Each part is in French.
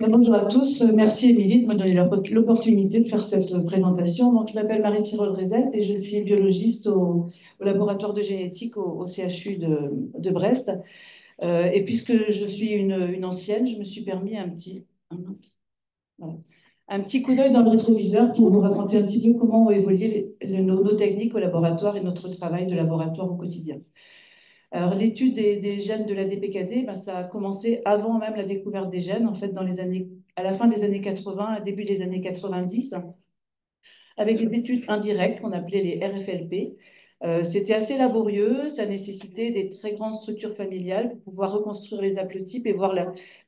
Bonjour à tous, merci Émilie de me donner l'opportunité de faire cette présentation. Donc, je m'appelle Marie-Pierre Audrezet et je suis biologiste au laboratoire de génétique au CHU de Brest. Et puisque je suis une ancienne, je me suis permis voilà, un petit coup d'œil dans le rétroviseur pour vous raconter un petit peu comment ont évolué nos techniques au laboratoire et notre travail de laboratoire au quotidien. Alors, l'étude des gènes de la DPKD, ben, ça a commencé avant même la découverte des gènes, en fait, à la fin des années 80, début des années 90, avec des études indirectes qu'on appelait les RFLP. C'était assez laborieux, ça nécessitait des très grandes structures familiales pour pouvoir reconstruire les haplotypes et voir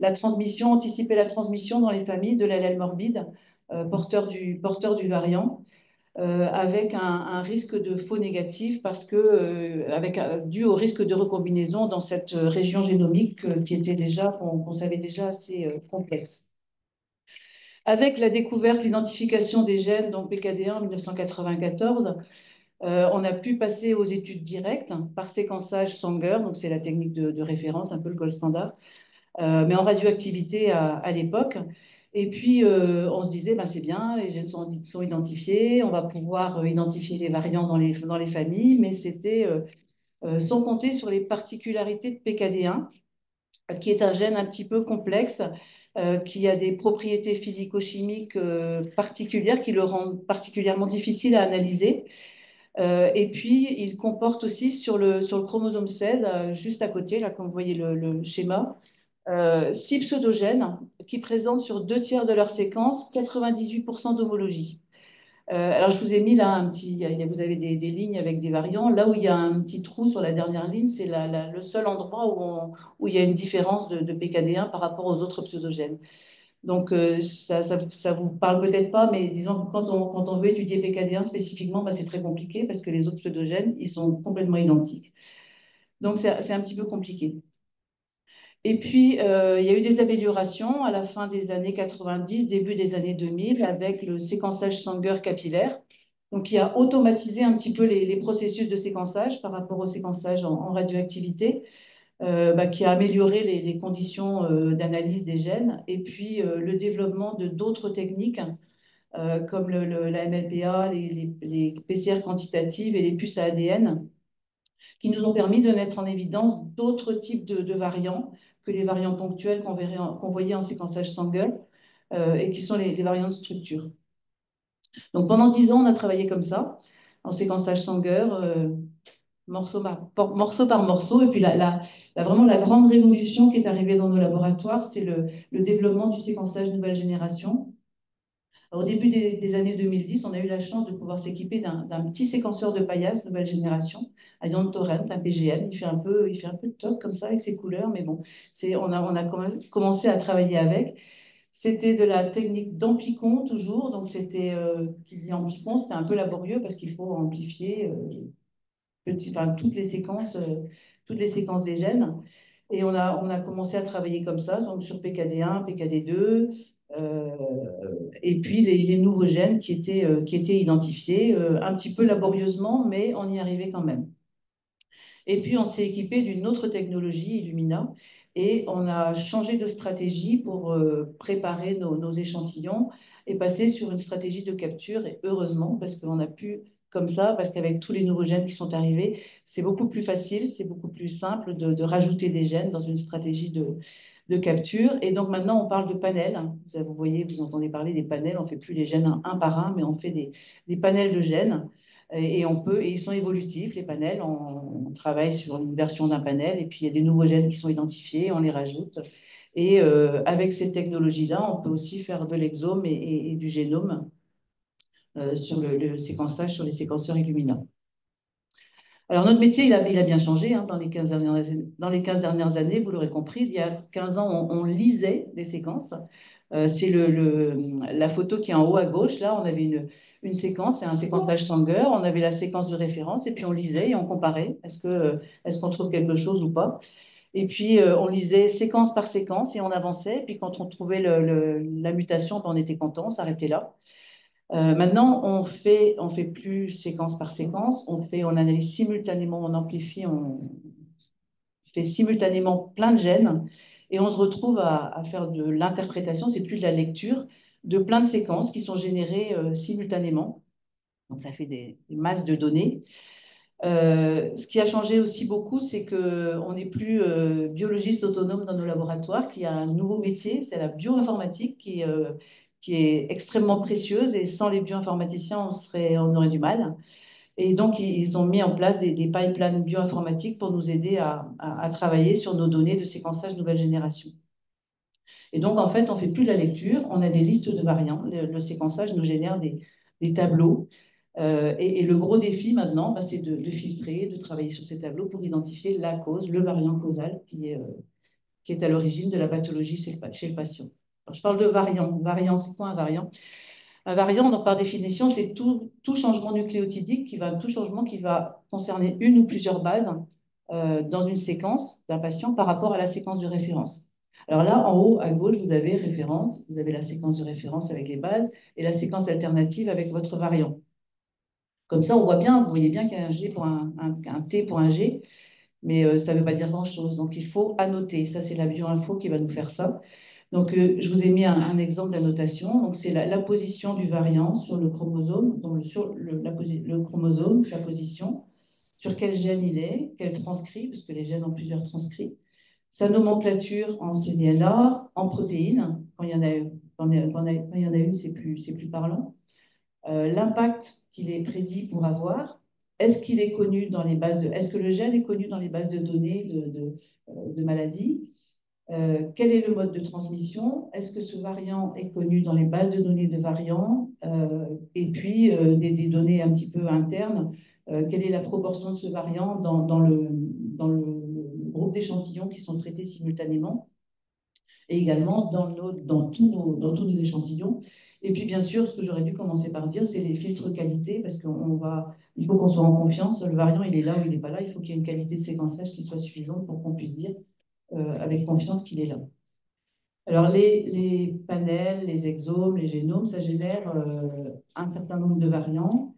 la transmission, anticiper la transmission dans les familles de l'allèle morbide, porteur du variant. Avec un risque de faux négatif parce que, dû au risque de recombinaison dans cette région génomique qui était déjà, qu'on savait déjà assez complexe. Avec la découverte, l'identification des gènes, donc PKD1 en 1994, on a pu passer aux études directes par séquençage Sanger, donc c'est la technique de référence, un peu le gold standard, mais en radioactivité à l'époque. Et puis, on se disait, ben, c'est bien, les gènes sont identifiés, on va pouvoir identifier les variants dans les familles, mais c'était sans compter sur les particularités de PKD1, qui est un gène un petit peu complexe, qui a des propriétés physico-chimiques particulières qui le rendent particulièrement difficile à analyser. Et puis, il comporte aussi sur le chromosome 16, juste à côté, là, comme vous voyez le schéma, 6 pseudogènes qui présentent sur 2 tiers de leur séquence 98% d'homologie. Alors, je vous ai mis là vous avez des lignes avec des variants. Là où il y a un petit trou sur la dernière ligne, c'est le seul endroit où il y a une différence de PKD1 par rapport aux autres pseudogènes. Donc, ça vous parle peut-être pas, mais disons que quand on veut étudier PKD1 spécifiquement, bah, c'est très compliqué parce que les autres pseudogènes, ils sont complètement identiques. Donc, c'est un petit peu compliqué. Et puis, il y a eu des améliorations à la fin des années 90, début des années 2000, avec le séquençage Sanger capillaire, donc qui a automatisé un petit peu les processus de séquençage par rapport au séquençage en radioactivité, bah, qui a amélioré les conditions d'analyse des gènes, et puis le développement de d'autres techniques, comme la MLPA, les PCR quantitatives et les puces à ADN, qui nous ont permis de mettre en évidence d'autres types de variants que les variants ponctuels qu'on voyait en séquençage Sanger et qui sont les variants de structure. Donc pendant 10 ans, on a travaillé comme ça, en séquençage Sanger, morceau par morceau. Et puis vraiment la grande révolution qui est arrivée dans nos laboratoires, c'est le développement du séquençage nouvelle génération. Au début des années 2010, on a eu la chance de pouvoir s'équiper d'un petit séquenceur de paillasse nouvelle génération, un Ion Torrent, un PGM. Il fait un peu de toc comme ça avec ses couleurs, mais bon, on a commencé à travailler avec. C'était de la technique d'amplicon toujours, donc c'était, qui dit amplicon, c'était un peu laborieux parce qu'il faut amplifier toutes les séquences des gènes. Et on a commencé à travailler comme ça, donc sur PKD1, PKD2, et puis les nouveaux gènes qui étaient identifiés, un petit peu laborieusement, mais on y arrivait quand même. Et puis on s'est équipé d'une autre technologie, Illumina, et on a changé de stratégie pour préparer nos échantillons et passer sur une stratégie de capture, et heureusement, parce qu'on a pu comme ça, parce qu'avec tous les nouveaux gènes qui sont arrivés, c'est beaucoup plus facile, c'est beaucoup plus simple de rajouter des gènes dans une stratégie de capture. Et donc maintenant, on parle de panels. Vous voyez, vous entendez parler des panels. On ne fait plus les gènes un par un, mais on fait des panels de gènes. Et ils sont évolutifs, les panels. On travaille sur une version d'un panel, et puis il y a des nouveaux gènes qui sont identifiés, on les rajoute. Et avec cette technologie-là, on peut aussi faire de l'exome et du génome sur le séquençage sur les séquenceurs Illumina. Alors, notre métier, il a bien changé hein, dans les 15 dernières années, vous l'aurez compris. Il y a 15 ans, on lisait les séquences. C'est la photo qui est en haut à gauche. Là, on avait une séquence, c'est un séquençage Sanger. On avait la séquence de référence et puis on lisait et on comparait. Est-ce qu'on trouve quelque chose ou pas? Et puis, on lisait séquence par séquence et on avançait. Et puis, quand on trouvait la mutation, ben, on était content, on s'arrêtait là. Maintenant, on fait plus séquence par séquence, on analyse simultanément, on amplifie, fait simultanément plein de gènes et on se retrouve à faire de l'interprétation, c'est plus de la lecture, de plein de séquences qui sont générées simultanément. Donc ça fait des masses de données. Ce qui a changé aussi beaucoup, c'est qu'on n'est plus biologiste autonome dans nos laboratoires, qu'il y a un nouveau métier, c'est la bioinformatique qui est extrêmement précieuse et sans les bioinformaticiens, on aurait du mal. Et donc, ils ont mis en place des pipelines bioinformatiques pour nous aider à travailler sur nos données de séquençage nouvelle génération. Et donc, en fait, on ne fait plus de la lecture, on a des listes de variants. Le séquençage nous génère des tableaux. Et le gros défi maintenant, bah, c'est de filtrer, de travailler sur ces tableaux pour identifier la cause, le variant causal qui est à l'origine de la pathologie chez le patient. Alors, je parle de variant. Variant, c'est quoi un variant? Un variant, donc, par définition, c'est tout changement nucléotidique, tout changement qui va concerner une ou plusieurs bases dans une séquence d'un patient par rapport à la séquence de référence. Alors là, en haut, à gauche, vous avez référence, vous avez la séquence de référence avec les bases et la séquence alternative avec votre variant. Comme ça, on voit bien, vous voyez bien qu'il y a un G pour un T pour un G, mais ça ne veut pas dire grand-chose. Donc, il faut annoter. Ça, c'est la bioinfo qui va nous faire ça. Donc, je vous ai mis un exemple d'annotation. Donc, c'est la position du variant sur le chromosome, donc sur le chromosome, sa position, sur quel gène il est, quel transcrit, parce que les gènes ont plusieurs transcrits, sa nomenclature en cDNA, en protéines, quand il y en a, quand il y en a une, c'est plus parlant. L'impact qu'il est prédit pour avoir, est-ce qu'il est connu dans les bases est-ce que le gène est connu dans les bases de données de maladies? Quel est le mode de transmission? Est-ce que ce variant est connu dans les bases de données de variants? Et puis, des données un petit peu internes. Quelle est la proportion de ce variant dans le groupe d'échantillons qui sont traités simultanément? Et également dans tous nos échantillons. Et puis, bien sûr, ce que j'aurais dû commencer par dire, c'est les filtres qualité, parce il faut qu'on soit en confiance. Le variant, il est là ou il n'est pas là. Il faut qu'il y ait une qualité de séquençage qui soit suffisante pour qu'on puisse dire avec confiance qu'il est là. Alors, les panels, les exomes, les génomes, ça génère un certain nombre de variants.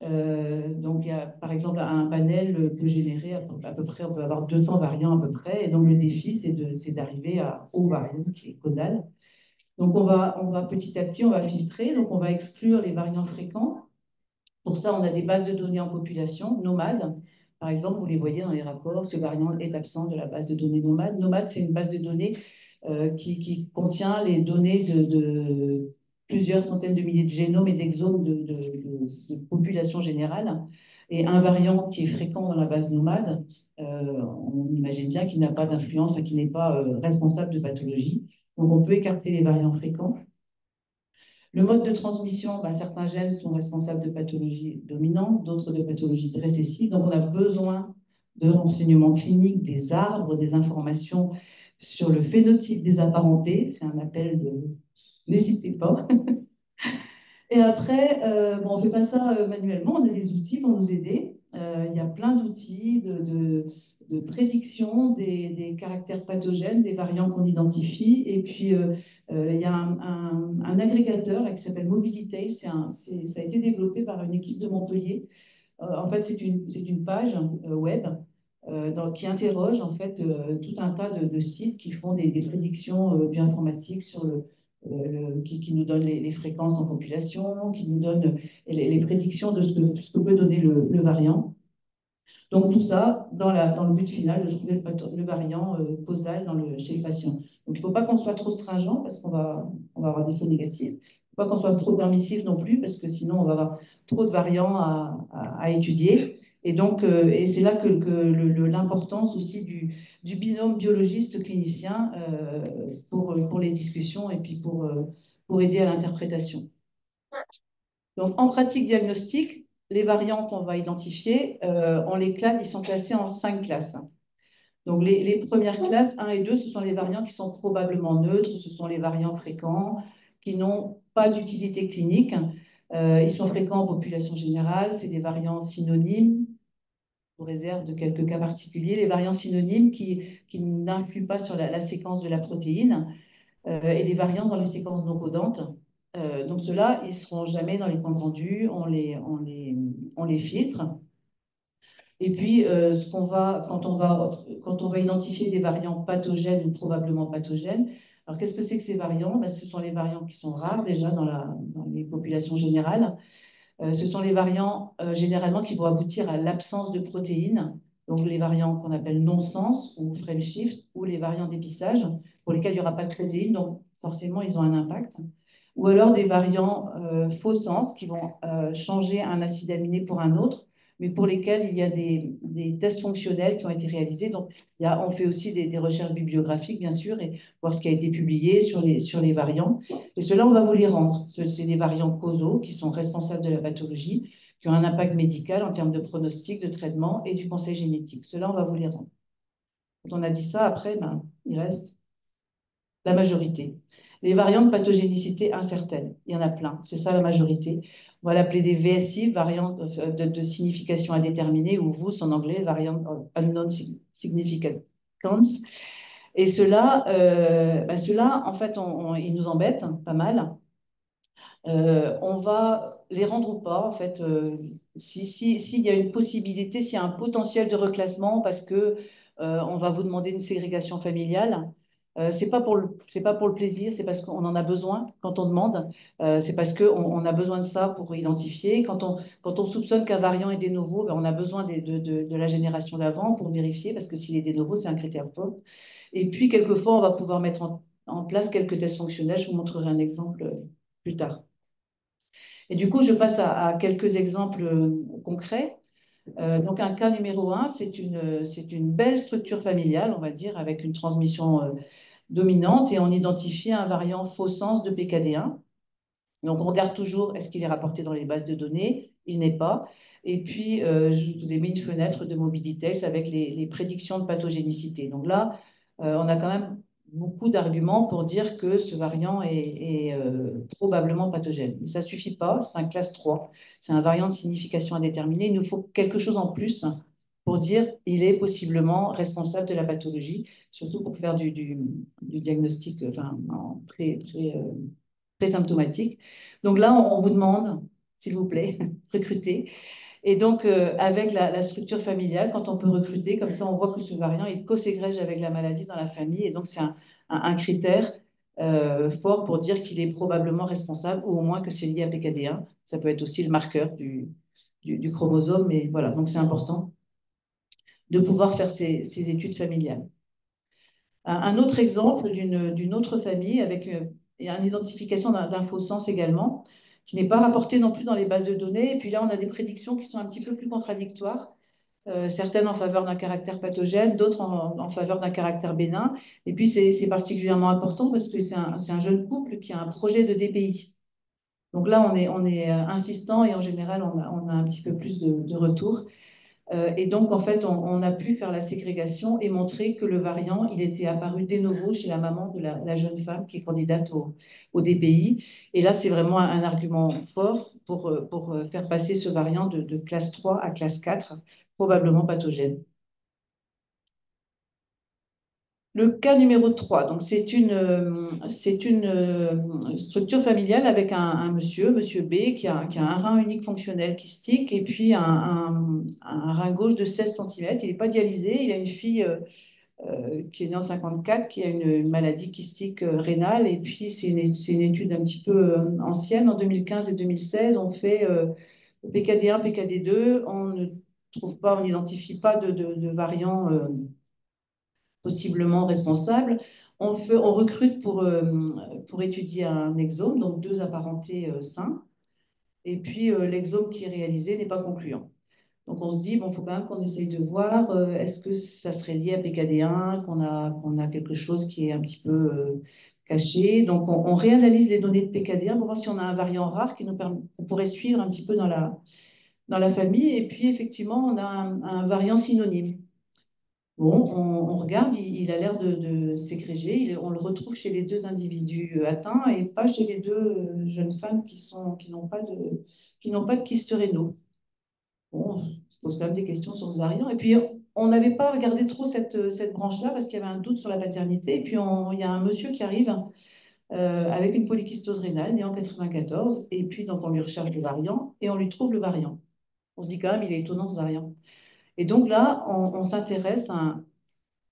Donc, il y a, par exemple, un panel peut générer à peu près, on peut avoir 200 variants à peu près. Et donc, le défi, c'est d'arriver au variant qui est causal. Donc, on va petit à petit, on va filtrer. Donc, on va exclure les variants fréquents. Pour ça, on a des bases de données en population, nomades. Par exemple, vous les voyez dans les rapports, ce variant est absent de la base de données nomade. Nomade, c'est une base de données qui contient les données de plusieurs centaines de milliers de génomes et d'exomes de population générale. Et un variant qui est fréquent dans la base nomade, on imagine bien qu'il n'a pas d'influence, enfin, qu'il n'est pas responsable de pathologie. Donc, on peut écarter les variants fréquents. Le mode de transmission, certains gènes sont responsables de pathologies dominantes, d'autres de pathologies récessives. Donc, on a besoin de renseignements cliniques, des arbres, des informations sur le phénotype des apparentés. C'est un appel de n'hésitez pas. Et après, on ne fait pas ça manuellement, on a des outils pour nous aider. Il y a plein d'outils de prédiction des caractères pathogènes, des variants qu'on identifie. Et puis, il y a un agrégateur là, qui s'appelle Mobilitail. Ça a été développé par une équipe de Montpellier. En fait, c'est une page web qui interroge en fait, tout un tas de sites qui font des prédictions bioinformatiques sur qui nous donnent les fréquences en population, qui nous donnent les prédictions de ce que peut donner le variant. Donc tout ça dans le but final de trouver le variant causal chez le patient. Donc il ne faut pas qu'on soit trop stringent parce qu'on va avoir des faux négatifs. Il ne faut pas qu'on soit trop permissif non plus parce que sinon on va avoir trop de variants à étudier. Et donc, et c'est là que l'importance aussi du binôme biologiste-clinicien pour les discussions et puis pour aider à l'interprétation. Donc, en pratique diagnostique, les variants qu'on va identifier, on les classe, ils sont classés en 5 classes. Donc, les premières classes, 1 et 2, ce sont les variants qui sont probablement neutres, ce sont les variants fréquents, qui n'ont pas d'utilité clinique. Ils sont fréquents en population générale, c'est des variants synonymes, sous réserve de quelques cas particuliers, les variants synonymes qui n'influent pas sur la séquence de la protéine, et les variants dans les séquences non codantes. Donc ceux-là, ils ne seront jamais dans les comptes rendus, on les filtre. Et puis, quand on va identifier des variants pathogènes ou probablement pathogènes, alors qu'est-ce que c'est que ces variants? Ben, ce sont les variants qui sont rares déjà dans les populations générales. Ce sont les variants généralement qui vont aboutir à l'absence de protéines, donc les variants qu'on appelle non-sens ou frame shift, ou les variants d'épissage, pour lesquels il n'y aura pas de protéines, donc forcément ils ont un impact. Ou alors des variants faux sens qui vont changer un acide aminé pour un autre, mais pour lesquels il y a des tests fonctionnels qui ont été réalisés. Donc, on fait aussi des recherches bibliographiques, bien sûr, et voir ce qui a été publié sur les variants. Et cela, on va vous les rendre. C'est des variants causaux qui sont responsables de la pathologie, qui ont un impact médical en termes de pronostic, de traitement et du conseil génétique. Cela, on va vous les rendre. Quand on a dit ça, après, ben, il reste la majorité. Les variants de pathogénicité incertaine, il y en a plein, c'est ça la majorité. On va l'appeler des VSI, variants de signification indéterminée, ou VUS en anglais, variant unknown significance. Et ceux-là, en fait, ils nous embêtent pas mal. On va les rendre ou pas, en fait, s'il y a une possibilité, s'il y a un potentiel de reclassement, parce que on va vous demander une ségrégation familiale. C'est pas pour le plaisir, c'est parce qu'on en a besoin quand on demande. C'est parce qu'on a besoin de ça pour identifier. Quand on soupçonne qu'un variant est de nouveau, ben, on a besoin de la génération d'avant pour vérifier, parce que s'il est de nouveau, c'est un critère fort. Et puis, quelquefois, on va pouvoir mettre en place quelques tests fonctionnels. Je vous montrerai un exemple plus tard. Et du coup, je passe à quelques exemples concrets. Donc, un cas numéro un, c'est une belle structure familiale, on va dire, avec une transmission dominante, et on identifie un variant faux sens de PKD1. Donc, on regarde toujours, est-ce qu'il est rapporté dans les bases de données? Il n'est pas. Et puis, je vous ai mis une fenêtre de mobilité avec les prédictions de pathogénicité. Donc là, on a quand même beaucoup d'arguments pour dire que ce variant est probablement pathogène. Mais ça ne suffit pas, c'est un classe 3. C'est un variant de signification indéterminée. Il nous faut quelque chose en plus pour dire qu'il est possiblement responsable de la pathologie, surtout pour faire du diagnostic enfin, présymptomatique. Donc là, on vous demande, s'il vous plaît, recruter. Et donc, avec la structure familiale, quand on peut recruter, comme ça, on voit que ce variant, il co-ségrège avec la maladie dans la famille. Et donc, c'est un critère fort pour dire qu'il est probablement responsable, ou au moins que c'est lié à PKD1. Ça peut être aussi le marqueur du chromosome, mais voilà, donc c'est important de pouvoir faire ces études familiales. Un autre exemple d'une autre famille avec une identification d'un faux sens également, qui n'est pas rapporté non plus dans les bases de données. Et puis là, on a des prédictions qui sont un petit peu plus contradictoires, certaines en faveur d'un caractère pathogène, d'autres en faveur d'un caractère bénin. Et puis, c'est particulièrement important parce que c'est un jeune couple qui a un projet de DPI. Donc là, on est insistant et en général, on a un petit peu plus de retours. Et donc, en fait, on a pu faire la ségrégation et montrer que le variant, il était apparu de novo chez la maman de la jeune femme qui est candidate au DPI. Et là, c'est vraiment un argument fort pour faire passer ce variant de classe 3 à classe 4, probablement pathogène. Le cas numéro 3, donc c'est une structure familiale avec un monsieur B, qui a un rein unique fonctionnel kystique et puis un rein gauche de 16 cm. Il n'est pas dialysé. Il a une fille qui est née en 54, qui a une maladie kystique rénale. Et puis, c'est une étude un petit peu ancienne. En 2015 et 2016, on fait PKD1, PKD2. On ne trouve pas, on n'identifie pas de variants possiblement responsables. On recrute pour étudier un exome, donc deux apparentés sains. Et puis, l'exome qui est réalisé n'est pas concluant. Donc, on se dit, bon, il faut quand même qu'on essaye de voir, est-ce que ça serait lié à PKD1, qu'on a quelque chose qui est un petit peu caché. Donc, on réanalyse les données de PKD1 pour voir si on a un variant rare qu'on pourrait suivre un petit peu dans la famille. Et puis, effectivement, on a un variant synonyme. Bon, on regarde, il a l'air de ségréger. On le retrouve chez les deux individus atteints et pas chez les deux jeunes femmes qui n'ont pas de kyste rénaux. Bon, on se pose quand même des questions sur ce variant. Et puis, on n'avait pas regardé trop cette branche-là parce qu'il y avait un doute sur la paternité. Et puis, il y a un monsieur qui arrive avec une polykystose rénale, né en 94. Et puis, donc, on lui recherche le variant et on lui trouve le variant. On se dit quand même, il est étonnant ce variant. Et donc là, on s'intéresse à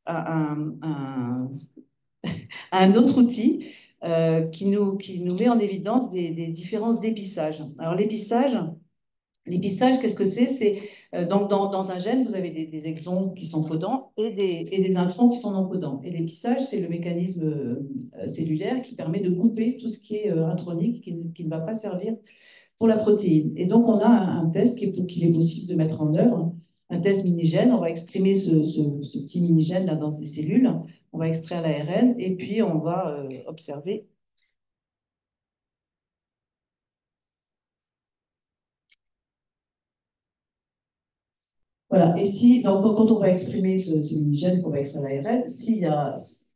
à un autre outil qui nous met en évidence des différences d'épissage. Alors l'épissage, qu'est-ce que c'est? C'est donc dans un gène, vous avez des exons qui sont codants et des introns qui sont non codants. Et l'épissage, c'est le mécanisme cellulaire qui permet de couper tout ce qui est intronique, qui ne va pas servir pour la protéine. Et donc, on a un test qu'il est possible de mettre en œuvre, un test minigène. On va exprimer ce petit minigène là dans des cellules. On va extraire l'ARN et puis on va observer. Voilà. Et si, donc, quand on va exprimer ce minigène, qu'on va extraire l'ARN,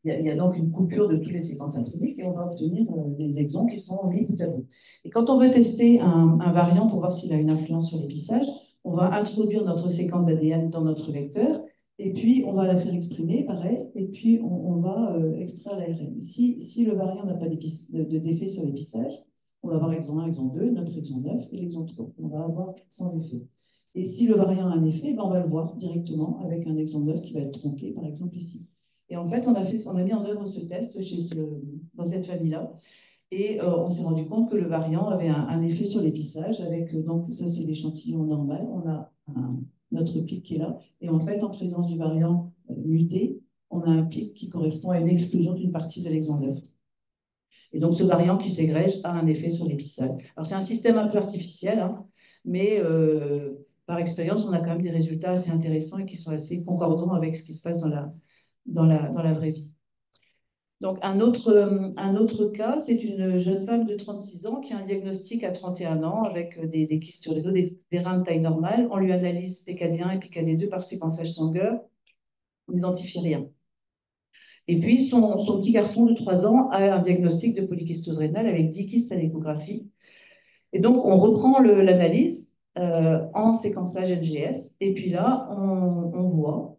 il y a donc une coupure de toutes les séquences introniques et on va obtenir des exons qui sont mis bout à bout. Et quand on veut tester un variant pour voir s'il a une influence sur l'épissage, on va introduire notre séquence d'ADN dans notre vecteur et puis on va la faire exprimer, pareil, et puis on va extraire l'ARN. Si le variant n'a pas d'effet sur l'épissage, on va avoir exon 1, exon 2, notre exon 9 et l'exon 3. On va avoir sans effet. Et si le variant a un effet, ben on va le voir directement avec un exon 9 qui va être tronqué, par exemple ici. Et en fait, on a mis en œuvre ce test dans cette famille-là. Et on s'est rendu compte que le variant avait un effet sur l'épissage. Donc, ça, c'est l'échantillon normal. On a notre pic qui est là. Et en fait, en présence du variant muté, on a un pic qui correspond à une exclusion d'une partie de l'exon 9. Et donc, ce variant qui ségrège a un effet sur l'épissage. Alors, c'est un système un peu artificiel, hein, mais par expérience, on a quand même des résultats assez intéressants et qui sont assez concordants avec ce qui se passe dans la vraie vie. Donc, un autre cas, c'est une jeune femme de 36 ans qui a un diagnostic à 31 ans avec des kystes sur les dos, des reins de taille normale. On lui analyse PKD1 et PKD2 par séquençage Sanger. On n'identifie rien. Et puis, son petit garçon de 3 ans a un diagnostic de polykystose rénale avec 10 kystes à l'échographie. Et donc, on reprend l'analyse en séquençage NGS. Et puis là, on voit,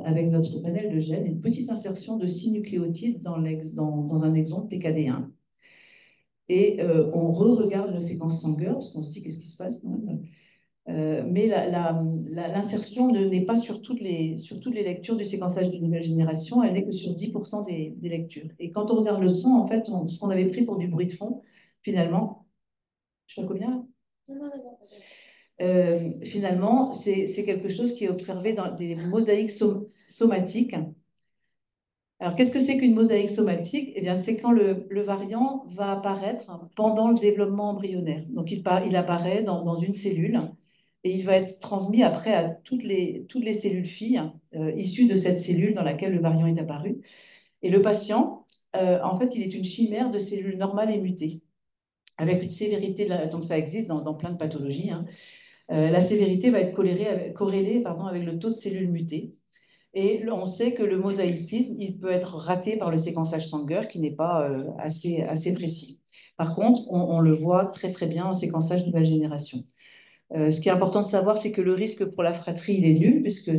avec notre panel de gènes, une petite insertion de 6 nucléotides dans un exon PKD1. Et on re-regarde la séquence Sanger, parce qu'on se dit qu'est-ce qui se passe quand même. Mais l'insertion n'est pas sur toutes les lectures du séquençage de nouvelle génération, elle n'est que sur 10% des lectures. Et quand on regarde le son, en fait, ce qu'on avait pris pour du bruit de fond, finalement, je sais pas combien là finalement, c'est quelque chose qui est observé dans des mosaïques somatiques. Alors, qu'est-ce que c'est qu'une mosaïque somatique? Eh bien, c'est quand le variant va apparaître pendant le développement embryonnaire. Donc, il apparaît dans une cellule et il va être transmis après à toutes les cellules filles issues de cette cellule dans laquelle le variant est apparu. Et le patient, en fait, il est une chimère de cellules normales et mutées, avec une sévérité, donc ça existe dans plein de pathologies, hein. La sévérité va être corrélée avec le taux de cellules mutées. Et on sait que le mosaïcisme, il peut être raté par le séquençage Sanger, qui n'est pas assez précis. Par contre, on le voit très très bien en séquençage nouvelle génération. Ce qui est important de savoir, c'est que le risque pour la fratrie, il est nul, puisque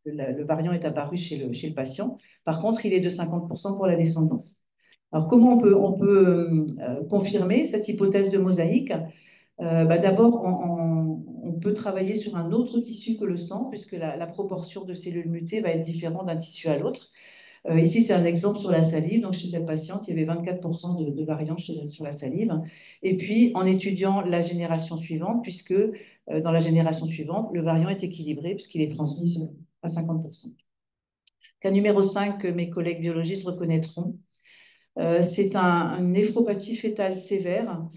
le variant est apparu chez le patient. Par contre, il est de 50% pour la descendance. Alors, comment on peut confirmer cette hypothèse de mosaïque? D'abord, on peut travailler sur un autre tissu que le sang, puisque la proportion de cellules mutées va être différente d'un tissu à l'autre. Ici, c'est un exemple sur la salive. Donc, chez cette patiente, il y avait 24% de variants sur la salive. Et puis, en étudiant la génération suivante, puisque dans la génération suivante, le variant est équilibré, puisqu'il est transmis à 50%. Cas numéro 5 que mes collègues biologistes reconnaîtront, c'est une néphropathie fétale sévère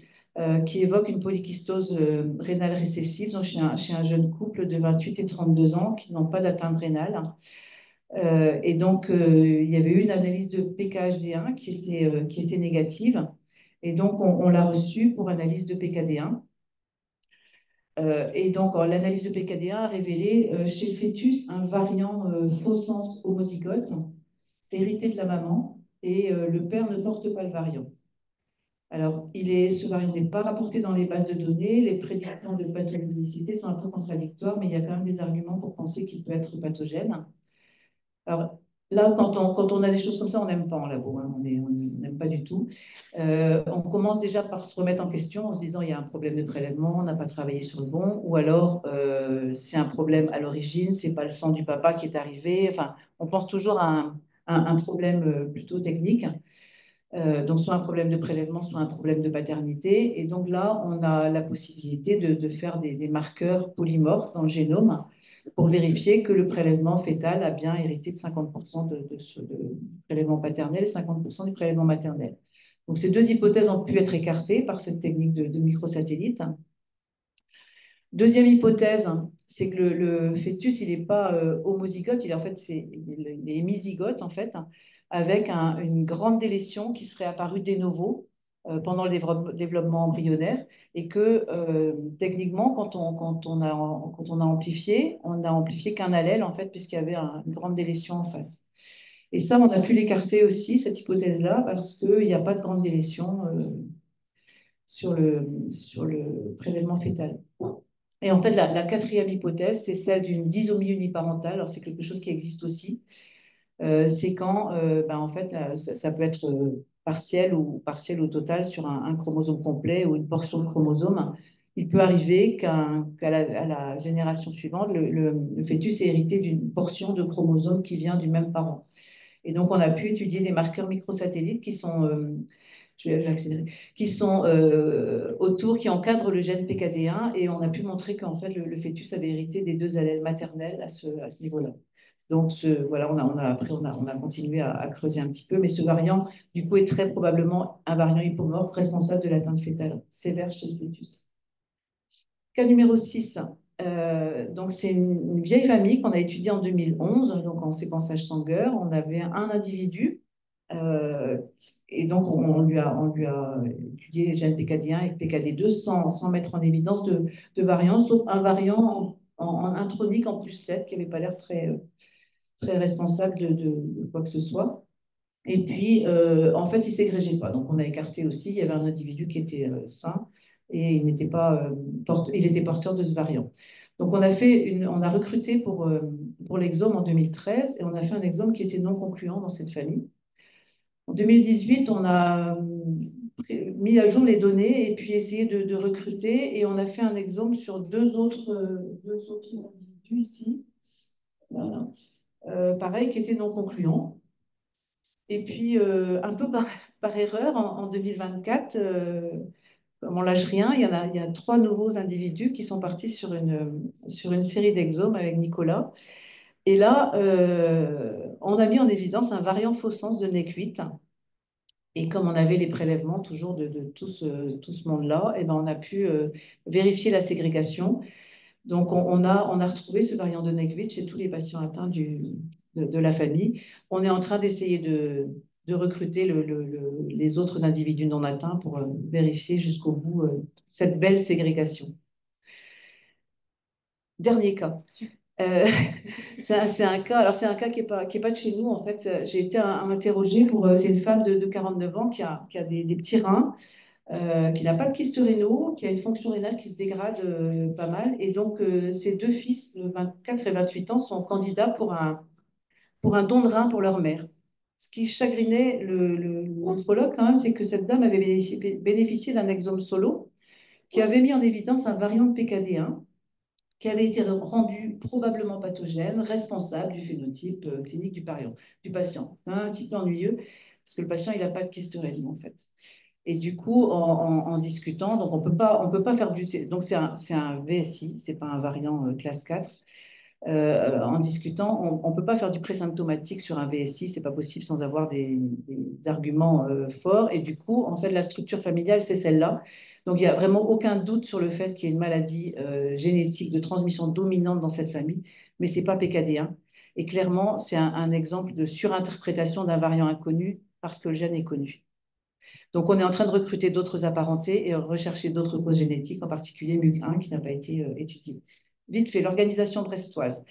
qui évoque une polykystose rénale récessive donc chez un jeune couple de 28 et 32 ans qui n'ont pas d'atteinte rénale. Et donc, il y avait eu une analyse de PKHD1 qui était négative. Et donc, on l'a reçue pour analyse de PKD1. Et donc, l'analyse de PKD1 a révélé chez le fœtus un variant faux sens homozygote hérité de la maman et le père ne porte pas le variant. Alors, ce variant n'est pas rapporté dans les bases de données. Les prédictions de pathogénicité sont un peu contradictoires, mais il y a quand même des arguments pour penser qu'il peut être pathogène. Alors, là, quand on a des choses comme ça, on n'aime pas en labo, hein, on n'aime pas du tout. On commence déjà par se remettre en question en se disant il y a un problème de prélèvement, on n'a pas travaillé sur le bon, ou alors c'est un problème à l'origine, c'est pas le sang du papa qui est arrivé. Enfin, on pense toujours à un problème plutôt technique. Donc, soit un problème de prélèvement, soit un problème de paternité. Et donc là, on a la possibilité de faire des marqueurs polymorphes dans le génome pour vérifier que le prélèvement fœtal a bien hérité de 50% du prélèvement paternel et 50% du prélèvement maternel. Donc, ces deux hypothèses ont pu être écartées par cette technique de microsatellite. Deuxième hypothèse, c'est que le fœtus, il n'est pas homozygote, il est hémizygote, en fait, avec une grande délétion qui serait apparue de novo pendant le développement embryonnaire, et que techniquement, quand on a amplifié, on n'a amplifié qu'un allèle, en fait, puisqu'il y avait une grande délétion en face. Et ça, on a pu l'écarter aussi, cette hypothèse-là, parce qu'il n'y a pas de grande délétion sur le prélèvement fœtal. Et en fait, la quatrième hypothèse, c'est celle d'une disomie uniparentale. Alors, c'est quelque chose qui existe aussi. C'est quand, en fait, ça peut être partiel ou partiel au total sur un chromosome complet ou une portion de chromosome. Il peut arriver qu'à la génération suivante, le fœtus est hérité d'une portion de chromosome qui vient du même parent. Et donc, on a pu étudier des marqueurs microsatellites qui sont je vais accélérer, qui sont autour, qui encadrent le gène PKD1, et on a pu montrer qu'en fait, le fœtus avait hérité des deux allèles maternels à ce niveau-là. Donc, voilà, après, on a continué à creuser un petit peu, mais ce variant, du coup, est très probablement un variant hypomorphe responsable de l'atteinte fœtale sévère chez le fœtus. Cas numéro 6. Donc, c'est une vieille famille qu'on a étudiée en 2011, donc en séquençage Sanger. On avait un individu euh, et donc, on lui a étudié les gènes PKD1 et PKD2 sans mettre en évidence de variants, sauf un variant en intronique en plus 7 qui n'avait pas l'air très responsable de quoi que ce soit. Et puis, en fait, il ne s'égrégeait pas. Donc, on a écarté aussi. Il y avait un individu qui était sain et il n'était pas, il était porteur de ce variant. Donc, on a recruté pour l'exome en 2013 et on a fait un exome qui était non concluant dans cette famille. En 2018, on a mis à jour les données et puis essayé de recruter. Et on a fait un exome sur deux autres individus ici. Voilà. Pareil, qui étaient non concluants. Et puis, un peu par erreur, en 2024, comme on lâche rien, il y a trois nouveaux individus qui sont partis sur une série d'exomes avec Nicolas. Et là, on a mis en évidence un variant faux sens de NEC8. Et comme on avait les prélèvements toujours de tout ce monde-là, eh ben on a pu vérifier la ségrégation. Donc, on a retrouvé ce variant de NEC8 chez tous les patients atteints de la famille. On est en train d'essayer de recruter les autres individus non atteints pour vérifier jusqu'au bout cette belle ségrégation. Dernier cas. Euh, c'est un cas, alors c'est un cas qui est pas de chez nous en fait. J'ai été interrogée c'est une femme de 49 ans qui a des petits reins, qui n'a pas de kyste rénaux, qui a une fonction rénale qui se dégrade pas mal. Et donc ses deux fils de 24 et 28 ans sont candidats pour un don de rein pour leur mère. Ce qui chagrinait le nephrologue quand même, c'est que cette dame avait bénéficié d'un exome solo qui avait mis en évidence un variant de PKD1 qui avait été rendu probablement pathogène, responsable du phénotype clinique du patient. C'est un petit peu ennuyeux, parce que le patient, il n'a pas de kyste rénal, en fait. Et du coup, en discutant, donc on peut pas faire donc c'est un VSI, c'est pas un variant classe 4. En discutant, on ne peut pas faire du présymptomatique sur un VSI, c'est pas possible sans avoir des arguments forts. Et du coup, en fait, la structure familiale, c'est celle-là. Donc, il n'y a vraiment aucun doute sur le fait qu'il y ait une maladie génétique de transmission dominante dans cette famille, mais c'est pas PKD1. Et clairement, c'est un exemple de surinterprétation d'un variant inconnu parce que le gène est connu. Donc, on est en train de recruter d'autres apparentés et rechercher d'autres causes génétiques, en particulier MUC1 qui n'a pas été étudié. Vite fait, l'organisation brestoise.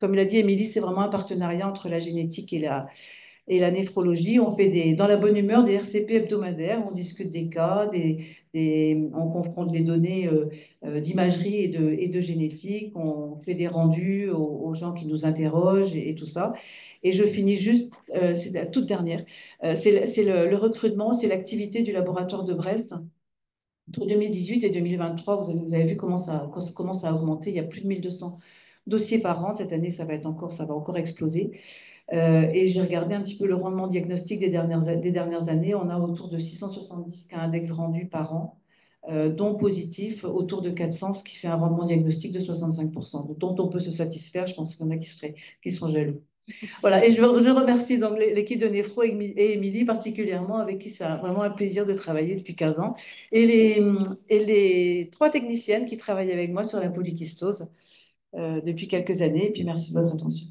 Comme l'a dit Émilie, c'est vraiment un partenariat entre la génétique et Et la néphrologie, on fait dans la bonne humeur des RCP hebdomadaires, on discute des cas, on confronte les données d'imagerie et de génétique, on fait des rendus aux gens qui nous interrogent et tout ça. Et je finis juste, c'est la toute dernière, c'est le recrutement, c'est l'activité du laboratoire de Brest. Entre 2018 et 2023, vous avez vu comment ça a augmenté. Il y a plus de 1200 dossiers par an. Cette année, ça va encore exploser. Et j'ai regardé un petit peu le rendement diagnostic des dernières années. On a autour de 670 cas index rendus par an, dont positifs autour de 400, ce qui fait un rendement diagnostic de 65%, dont on peut se satisfaire. Je pense qu'il y en a qui seront jaloux. Voilà, et je remercie donc l'équipe de Néphro et Émilie particulièrement, avec qui c'est vraiment un plaisir de travailler depuis 15 ans, et les trois techniciennes qui travaillent avec moi sur la polykystose depuis quelques années. Et puis merci de votre attention.